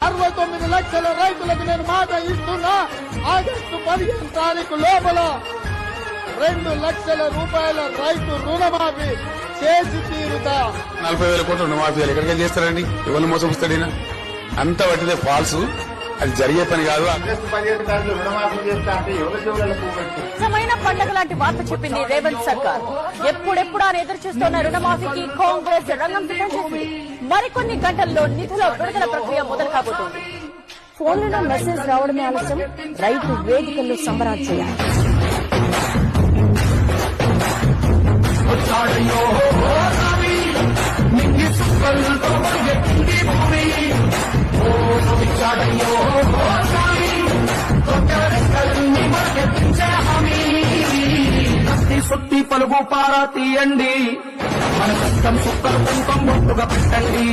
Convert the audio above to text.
69 లక్షల రైతులకు నేను మాట ఇస్తున్నా. ఆగస్టు 15 తారీఖు లోపల 2 లక్షల రూపాయల రైతు రుణమాఫీ చేసి తీరుతా. 40,000 కోట్ల రుణమాఫీ ఎక్కడికి చేస్తారండి? ఎవరిని మోసపుస్తాడైనా? అంత వట్టిదే ఫాల్స్. అది జరిగే పని కాదు. ఆగస్టు 15 తారీఖు రుణమాఫీ చేస్తా అంటే ఎవరి చెవులకు నిజమైన పండగ లాంటి వార్త చెప్పింది రేవంత్ సర్కార్. ఎప్పుడెప్పుడు అని ఎదురు చూస్తున్న రుణమాఫీకి కాంగ్రెస్ రంగం సిద్ధం చేసింది. మరికొన్ని గంటల్లో నిధుల విడుదల ప్రక్రియ మొదలు కాబోతోంది. ఫోన్లలో మెసేజ్ రావడమే ఆలస్యం, రైతు వేదికల్లో సంబరాలు చేయాలి. సుత్తి పలుగు పారా తీయండి, మన కష్టం సుక్కలు కుంకం బొట్టుగా పెట్టండి.